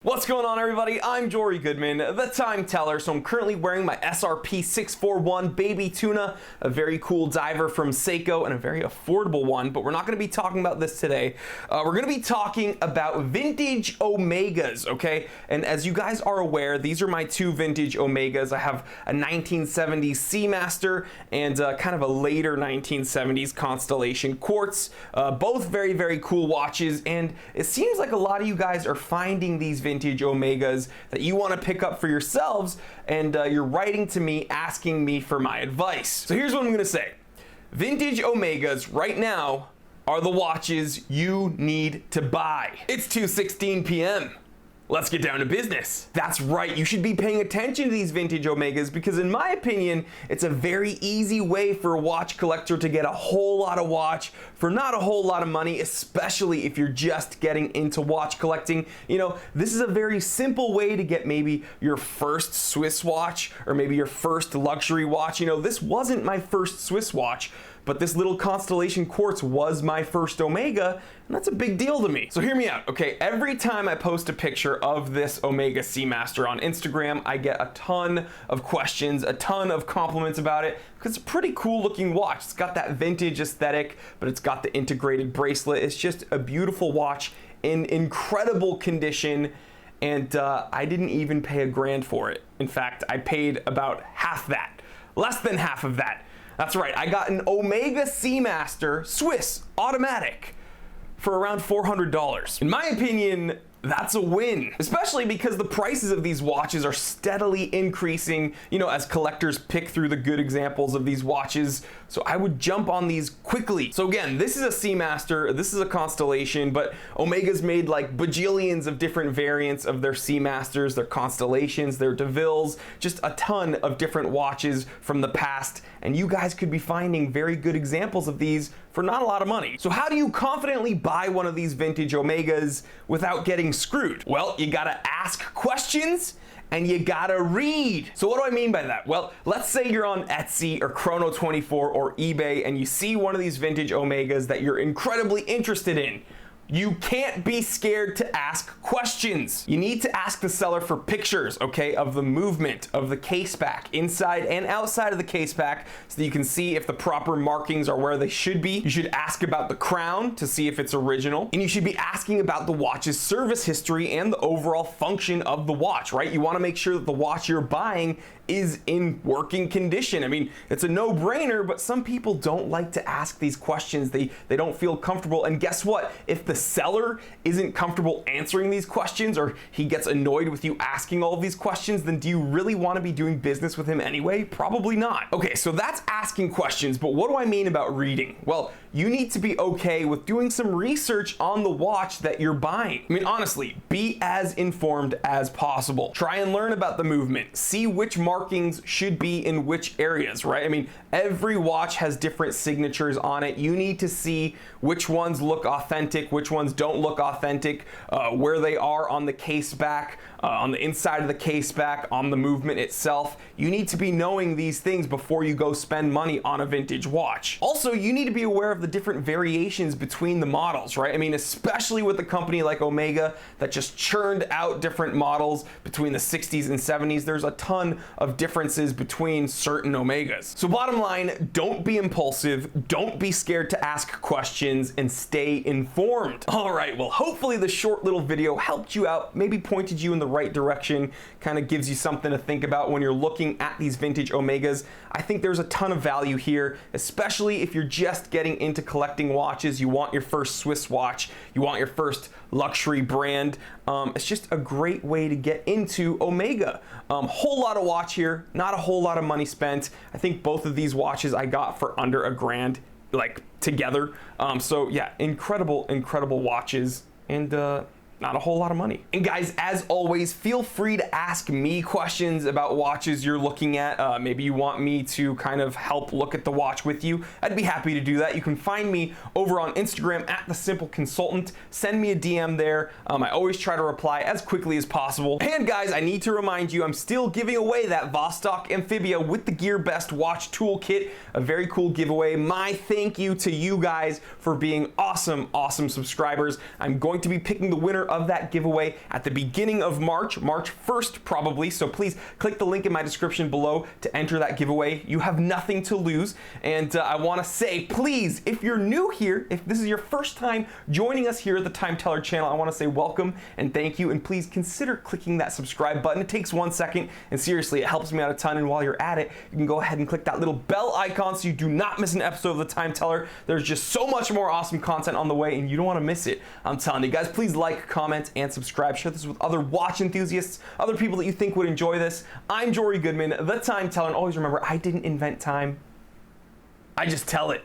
What's going on, everybody? I'm Jory Goodman, the time teller. So I'm currently wearing my SRP 641 Baby Tuna, a very cool diver from Seiko and a very affordable one, but we're not going to be talking about this today. We're going to be talking about vintage Omegas, okay? And as you guys are aware, these are my two vintage Omegas. I have a 1970s Seamaster and kind of a later 1970s Constellation Quartz. Both very, very cool watches, and it seems like a lot of you guys are finding these vintage Omegas that you want to pick up for yourselves, and you're writing to me asking me for my advice. So here's what I'm gonna say. Vintage Omegas right now are the watches you need to buy. It's 2:16 p.m. Let's get down to business. That's right, you should be paying attention to these vintage Omegas because in my opinion, it's a very easy way for a watch collector to get a whole lot of watch for not a whole lot of money, especially if you're just getting into watch collecting. You know, this is a very simple way to get maybe your first Swiss watch or maybe your first luxury watch. You know, this wasn't my first Swiss watch, but this little Constellation Quartz was my first Omega, and that's a big deal to me. So hear me out, okay? Every time I post a picture of this Omega Seamaster on Instagram, I get a ton of questions, a ton of compliments about it, because it's a pretty cool looking watch. It's got that vintage aesthetic, but it's got the integrated bracelet. It's just a beautiful watch in incredible condition, and I didn't even pay $1,000 for it. In fact, I paid about half that, less than half of that. That's right, I got an Omega Seamaster Swiss automatic for around $400. In my opinion, that's a win, especially because the prices of these watches are steadily increasing, you know, as collectors pick through the good examples of these watches. So I would jump on these quickly. So again, this is a Seamaster, this is a Constellation, but Omega's made like bajillions of different variants of their Seamasters, their Constellations, their DeVilles, just a ton of different watches from the past. And you guys could be finding very good examples of these for not a lot of money. So how do you confidently buy one of these vintage Omegas without getting screwed? Well, you gotta ask questions and you gotta read. So what do I mean by that? Well, let's say you're on Etsy or Chrono24 or eBay and you see one of these vintage Omegas that you're incredibly interested in. You can't be scared to ask questions. You need to ask the seller for pictures, okay, of the movement of the case back, inside and outside of the case back, so that you can see if the proper markings are where they should be. You should ask about the crown to see if it's original. And you should be asking about the watch's service history and the overall function of the watch, right? You wanna make sure that the watch you're buying is in working condition. I mean, it's a no-brainer, but some people don't like to ask these questions. They don't feel comfortable. And guess what? If the seller isn't comfortable answering these questions, or he gets annoyed with you asking all of these questions, then do you really want to be doing business with him anyway? Probably not. Okay, so that's asking questions, but what do I mean about reading? Well, you need to be okay with doing some research on the watch that you're buying. I mean, honestly, be as informed as possible. Try and learn about the movement. See which markings should be in which areas, right? I mean, every watch has different signatures on it. You need to see which ones look authentic, which ones don't look authentic, where they are on the case back, on the inside of the case back, on the movement itself. You need to be knowing these things before you go spend money on a vintage watch. Also, you need to be aware of the different variations between the models, right? I mean, especially with a company like Omega that just churned out different models between the 60s and 70s, there's a ton of differences between certain Omegas. So bottom line, don't be impulsive, don't be scared to ask questions, and stay informed. All right, well, hopefully this short little video helped you out, maybe pointed you in the right direction, kind of gives you something to think about when you're looking at these vintage Omegas. I think there's a ton of value here, especially if you're just getting into collecting watches. You want your first Swiss watch, you want your first luxury brand. It's just a great way to get into Omega. Whole lot of watch here, not a whole lot of money spent. I think both of these watches I got for under $1,000, like together. So yeah, incredible watches, and not a whole lot of money. And guys, as always, feel free to ask me questions about watches you're looking at. Maybe you want me to kind of help look at the watch with you. I'd be happy to do that. You can find me over on Instagram at The Simple Consultant. Send me a DM there. I always try to reply as quickly as possible. And guys, I need to remind you, I'm still giving away that Vostok Amphibia with the Gear Best watch toolkit, a very cool giveaway. My thank you to you guys for being awesome subscribers. I'm going to be picking the winner of that giveaway at the beginning of March 1st probably, so please click the link in my description below to enter that giveaway. You have nothing to lose, and I want to say, please, if you're new here, if this is your first time joining us here at the Time Teller channel, I want to say welcome and thank you, and please consider clicking that subscribe button. It takes 1 second, and seriously, it helps me out a ton, and while you're at it, you can go ahead and click that little bell icon so you do not miss an episode of the Time Teller. There's just so much more awesome content on the way, and you don't want to miss it. I'm telling you guys, please like, comment, and subscribe. Share this with other watch enthusiasts, other people that you think would enjoy this. I'm Jory Goodman, the Time Teller, and always remember, I didn't invent time. I just tell it.